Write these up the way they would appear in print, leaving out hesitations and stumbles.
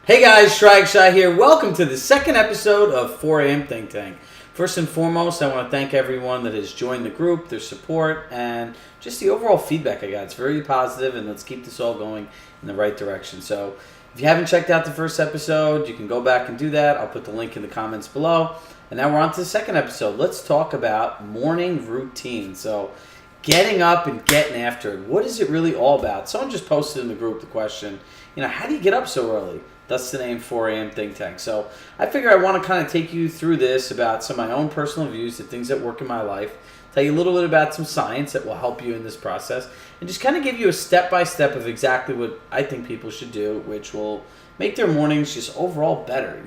Hey guys, Chirag Shah here. Welcome to the second episode of 4 a.m. Think Tank. First and foremost, I want to thank everyone that has joined the group, their support, and just the overall feedback I got. It's very positive, and let's keep this all going in the right direction. So if you haven't checked out the first episode, you can go back and do that. I'll put the link in the comments below. And now we're on to the second episode. Let's talk about morning routine. So getting up and getting after it. What is it really all about? Someone just posted in the group the question, how do you get up so early? That's the name 4 a.m. Think Tank. So I figure I want to kind of take you through this about some of my own personal views, the things that work in my life, tell you a little bit about some science that will help you in this process, and just kind of give you a step-by-step of exactly what I think people should do, which will make their mornings just overall better,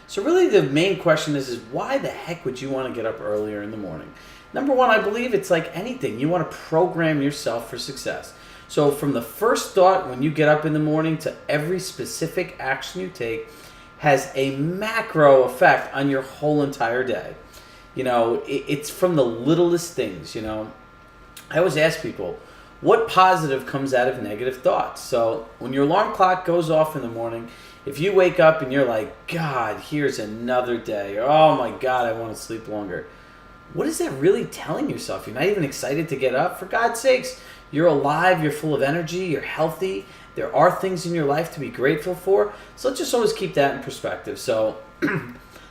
So really the main question is why the heck would you want to get up earlier in the morning? Number one, I believe it's like anything. You want to program yourself for success. So from the first thought when you get up in the morning to every specific action you take has a macro effect on your whole entire day. It's from the littlest things, I always ask people, what positive comes out of negative thoughts? So when your alarm clock goes off in the morning, if you wake up and you're like, God, here's another day, or oh my God, I want to sleep longer. What is that really telling yourself? You're not even excited to get up? For God's sakes, you're alive, you're full of energy, you're healthy. There are things in your life to be grateful for. So let's just always keep that in perspective. So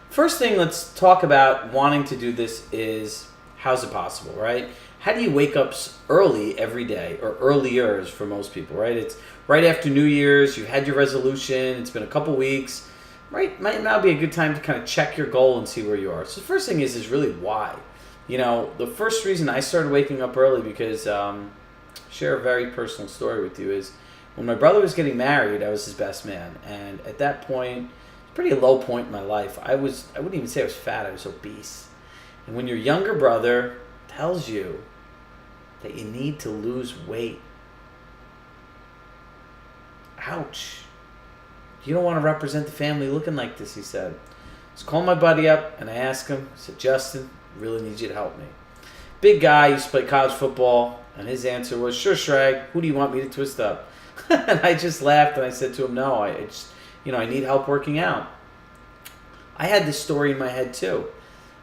first thing let's talk about wanting to do this is how's it possible, right? How do you wake up early every day, or earlier for most people, right? It's right after New Year's, you had your resolution, it's been a couple weeks, right? Might now be a good time to kind of check your goal and see where you are. So the first thing is really why. The first reason I started waking up early because share a very personal story with you is when my brother was getting married, I was his best man, and at that point, pretty low point in my life. I wouldn't even say I was fat, I was obese. And when your younger brother tells you that you need to lose weight, ouch. You don't want to represent the family looking like this, he said. So called my buddy up and I asked him, I said, Justin, really need you to help me. Big guy, used to play college football, and his answer was, sure, Shrag, who do you want me to twist up? And I just laughed and I said to him, no, I need help working out. I had this story in my head too.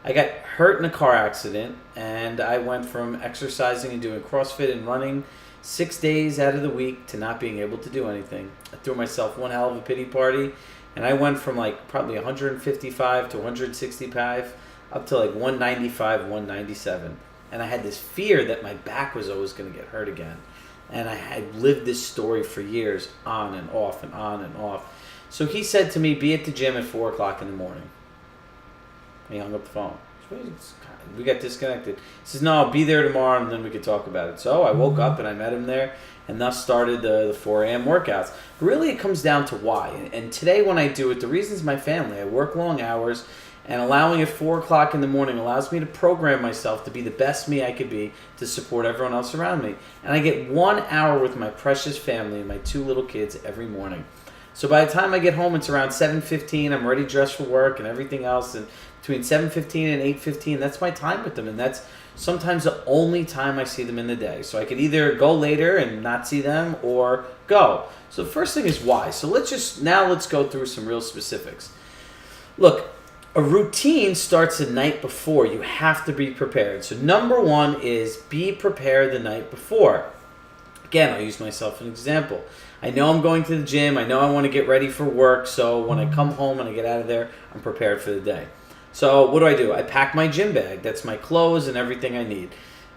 I got hurt in a car accident, and I went from exercising and doing CrossFit and running 6 days out of the week to not being able to do anything. I threw myself one hell of a pity party, and I went from probably 155 to 165 up to 195, 197. And I had this fear that my back was always going to get hurt again. And I had lived this story for years, on and off and on and off. So he said to me, be at the gym at 4 o'clock in the morning. He hung up the phone. We got disconnected. He says, no, I'll be there tomorrow and then we could talk about it. So I woke up and I met him there and thus started the 4 a.m. workouts. But really it comes down to why. And today when I do it, the reason is my family. I work long hours, and allowing at 4 o'clock in the morning allows me to program myself to be the best me I could be to support everyone else around me. And I get 1 hour with my precious family and my 2 little kids every morning. So by the time I get home, it's around 7:15. I'm ready dressed for work and everything else. And between 7:15 and 8:15, that's my time with them. And that's sometimes the only time I see them in the day. So I could either go later and not see them or go. So the first thing is why. So let's go through some real specifics. Look, a routine starts the night before. You have to be prepared. So number one is be prepared the night before. Again, I'll use myself as an example. I know I'm going to the gym. I know I want to get ready for work. So when I come home and I get out of there, I'm prepared for the day. So what do? I pack my gym bag. That's my clothes and everything I need.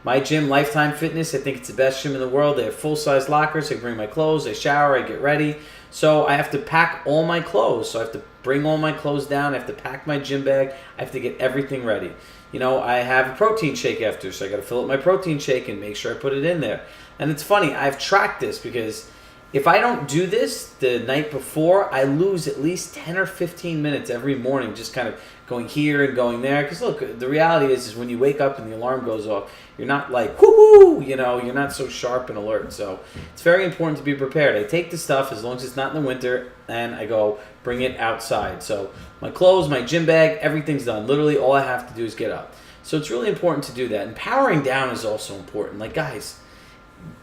My gym, Lifetime Fitness, I think it's the best gym in the world. They have full-size lockers. I bring my clothes. I shower. I get ready. So I have to pack all my clothes. So I have to bring all my clothes down. I have to pack my gym bag. I have to get everything ready. I have a protein shake after, so I got to fill up my protein shake and make sure I put it in there. And it's funny, I've tracked this because if I don't do this the night before, I lose at least 10 or 15 minutes every morning just kind of going here and going there. Because look, the reality is when you wake up and the alarm goes off, you're not like, whoo, you're not so sharp and alert. So it's very important to be prepared. I take the stuff as long as it's not in the winter and I go bring it outside. So my clothes, my gym bag, everything's done. Literally all I have to do is get up. So it's really important to do that. And powering down is also important. Guys,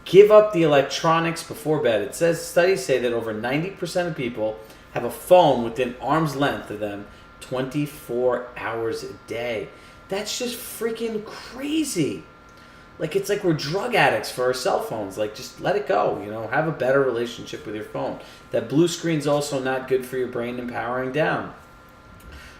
give up the electronics before bed. Studies say that over 90% of people have a phone within arm's length of them 24 hours a day. That's just freaking crazy. Like, it's like we're drug addicts for our cell phones. Like, just let it go, have a better relationship with your phone. That blue screen's also not good for your brain and powering down.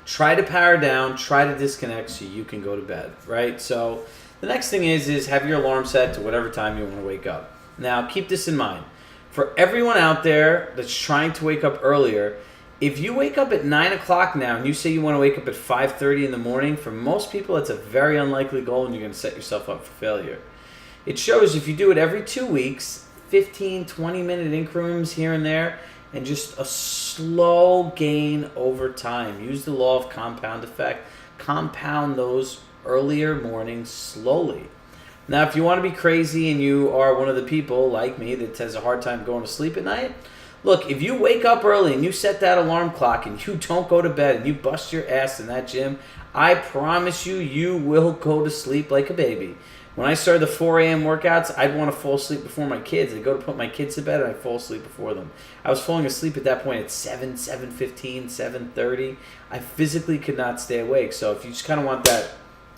Try to power down, try to disconnect so you can go to bed, right? So the next thing is have your alarm set to whatever time you want to wake up. Now, keep this in mind. For everyone out there that's trying to wake up earlier, if you wake up at 9 o'clock now and you say you want to wake up at 5:30 in the morning, for most people it's a very unlikely goal and you're going to set yourself up for failure. It shows if you do it every 2 weeks, 15, 20-minute increments here and there, and just a slow gain over time. Use the law of compound effect. Compound those earlier mornings slowly. Now, if you want to be crazy and you are one of the people like me that has a hard time going to sleep at night, look, if you wake up early and you set that alarm clock and you don't go to bed and you bust your ass in that gym, I promise you, you will go to sleep like a baby. When I started the 4 a.m. workouts, I'd want to fall asleep before my kids. I'd go to put my kids to bed and I'd fall asleep before them. I was falling asleep at that point at 7, 7:15, 7:30. I physically could not stay awake. So if you just kind of want that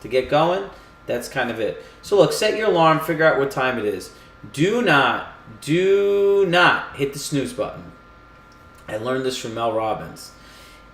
to get going, that's kind of it. So look, set your alarm, figure out what time it is. Do not hit the snooze button. I learned this from Mel Robbins.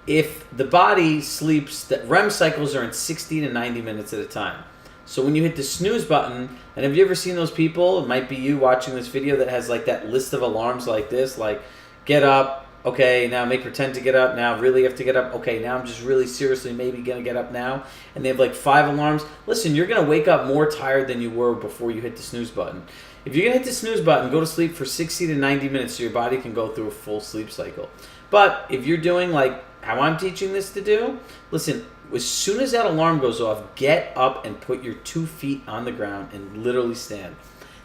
If the body sleeps, that REM cycles are in 60 to 90 minutes at a time. So when you hit the snooze button, and have you ever seen those people, it might be you watching this video, that has like that list of alarms like this, like get up, okay, now make pretend to get up, now really have to get up, okay, now I'm just really seriously maybe gonna get up now, and they have like 5 alarms. Listen, you're gonna wake up more tired than you were before you hit the snooze button. If you're gonna hit the snooze button, go to sleep for 60 to 90 minutes so your body can go through a full sleep cycle. But if you're doing like how I'm teaching this to do, listen, as soon as that alarm goes off, get up and put your 2 feet on the ground and literally stand.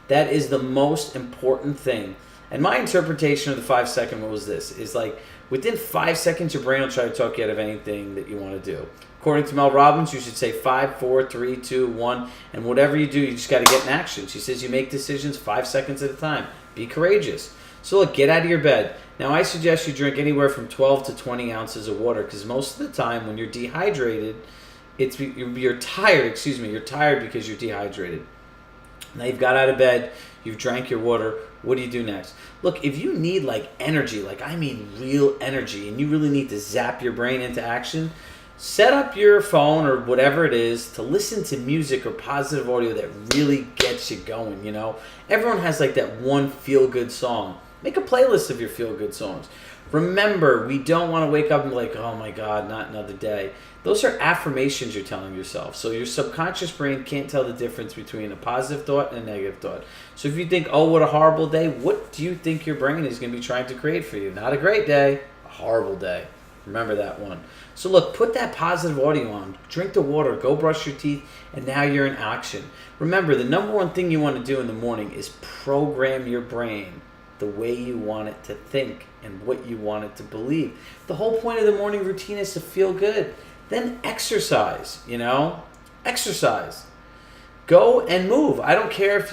That is the most important thing. And my interpretation of the 5-second rule is this, is like within 5 seconds, your brain will try to talk you out of anything that you want to do. According to Mel Robbins, you should say 5, 4, 3, 2, 1, and whatever you do, you just got to get in action. She says you make decisions 5 seconds at a time. Be courageous. So look, get out of your bed. Now, I suggest you drink anywhere from 12 to 20 ounces of water, because most of the time when you're dehydrated, you're tired because you're dehydrated. Now you've got out of bed, you've drank your water, what do you do next? Look, if you need like energy, like I mean real energy, and you really need to zap your brain into action, set up your phone or whatever it is to listen to music or positive audio that really gets you going, Everyone has like that one feel-good song. Make a playlist of your feel-good songs. Remember, we don't want to wake up and be like, oh my God, not another day. Those are affirmations you're telling yourself. So your subconscious brain can't tell the difference between a positive thought and a negative thought. So if you think, oh, what a horrible day, what do you think your brain is going to be trying to create for you? Not a great day, a horrible day. Remember that one. So look, put that positive audio on. Drink the water, go brush your teeth, and now you're in action. Remember, the number one thing you want to do in the morning is program your brain the way you want it to think and what you want it to believe. The whole point of the morning routine is to feel good. Then exercise, Exercise. Go and move. I don't care if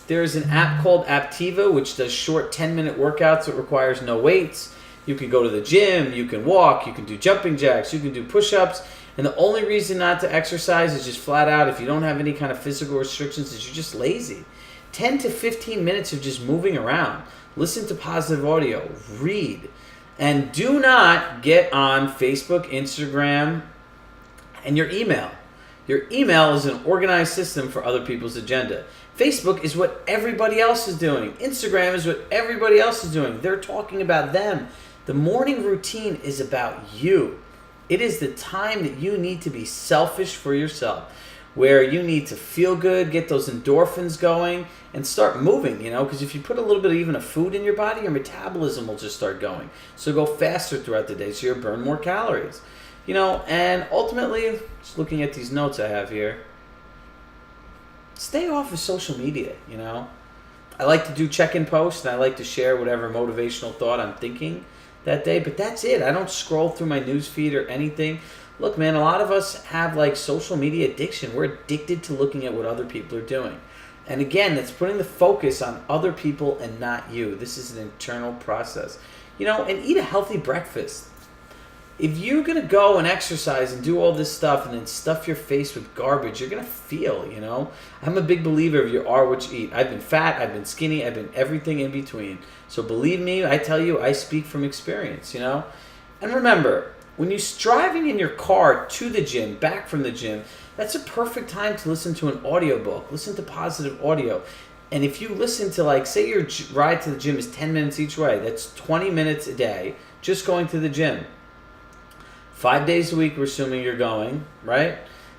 there's an app called Aptiva, which does short 10-minute workouts. It requires no weights. You can go to the gym, you can walk, you can do jumping jacks, you can do push-ups. And the only reason not to exercise is just flat out, if you don't have any kind of physical restrictions, is you're just lazy. 10 to 15 minutes of just moving around. Listen to positive audio. Read. And do not get on Facebook, Instagram, and your email. Your email is an organized system for other people's agenda. Facebook is what everybody else is doing. Instagram is what everybody else is doing. They're talking about them. The morning routine is about you. It is the time that you need to be selfish for yourself, where you need to feel good, get those endorphins going, and start moving, because if you put a little bit of even a food in your body, your metabolism will just start going. So go faster throughout the day so you'll burn more calories. And ultimately, just looking at these notes I have here, stay off of social media, I like to do check-in posts, and I like to share whatever motivational thought I'm thinking that day, but that's it. I don't scroll through my news feed or anything. Look, man, a lot of us have like social media addiction. We're addicted to looking at what other people are doing. And again, that's putting the focus on other people and not you. This is an internal process. and eat a healthy breakfast. If you're going to go and exercise and do all this stuff and then stuff your face with garbage, you're going to feel, I'm a big believer of you are what you eat. I've been fat, I've been skinny, I've been everything in between. So believe me, I tell you, I speak from experience, And remember, when you're driving in your car to the gym, back from the gym, that's a perfect time to listen to an audiobook. Listen to positive audio. And if you listen to, say your ride to the gym is 10 minutes each way, that's 20 minutes a day just going to the gym. 5 days a week, we're assuming you're going, right?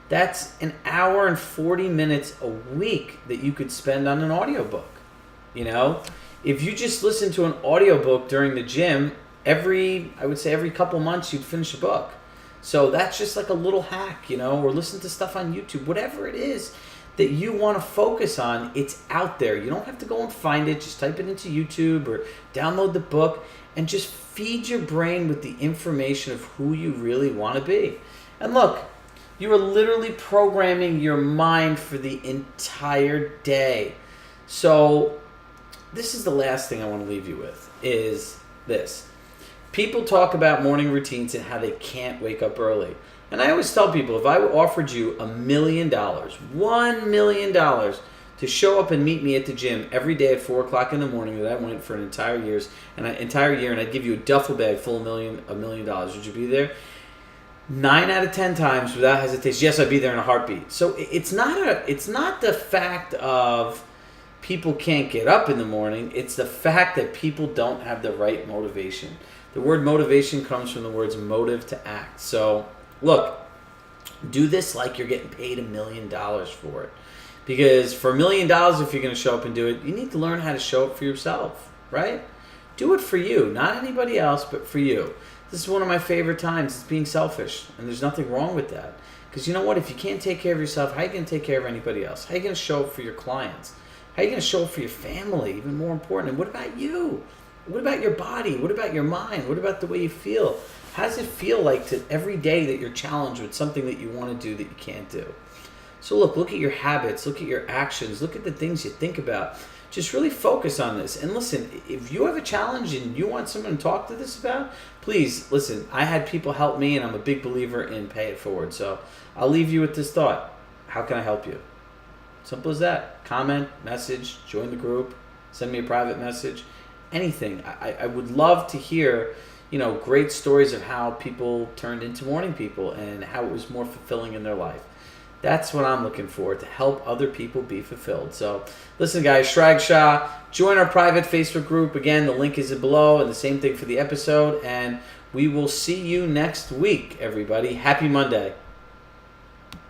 That's an hour and 40 minutes a week that you could spend on an audiobook. If you just listen to an audiobook during the gym, every couple months you'd finish a book. So that's just like a little hack, or listen to stuff on YouTube, whatever it is that you want to focus on, it's out there. You don't have to go and find it. Just type it into YouTube or download the book and just feed your brain with the information of who you really want to be. And look, you are literally programming your mind for the entire day. So this is the last thing I want to leave you with, is this. People talk about morning routines and how they can't wake up early. And I always tell people, if I offered you $1 million, $1 million to show up and meet me at the gym every day at 4 o'clock in the morning that I went for an entire year, and I'd give you a duffel bag full of $1 million, would you be there? 9 out of 10 times without hesitation, yes, I'd be there in a heartbeat. So it's not the fact of people can't get up in the morning. It's the fact that people don't have the right motivation. The word motivation comes from the words motive to act. So look, do this like you're getting paid $1 million for it. Because for $1 million, if you're going to show up and do it, you need to learn how to show up for yourself, right? Do it for you, not anybody else, but for you. This is one of my favorite times. It's being selfish, and there's nothing wrong with that. Because you know what? If you can't take care of yourself, how are you going to take care of anybody else? How are you going to show up for your clients? How are you going to show up for your family? Even more important. And what about you? What about your body? What about your mind? What about the way you feel? How does it feel like to every day that you're challenged with something that you want to do that you can't do? So look at your habits, look at your actions, look at the things you think about. Just really focus on this. And listen, if you have a challenge and you want someone to talk to this about, please listen. I had people help me, and I'm a big believer in pay it forward. So I'll leave you with this thought. How can I help you? Simple as that. Comment, message, join the group, send me a private message, anything. I would love to hear, great stories of how people turned into morning people and how it was more fulfilling in their life. That's what I'm looking for, to help other people be fulfilled. So listen, guys, Chirag Shah, join our private Facebook group. Again, the link is below, and the same thing for the episode. And we will see you next week, everybody. Happy Monday.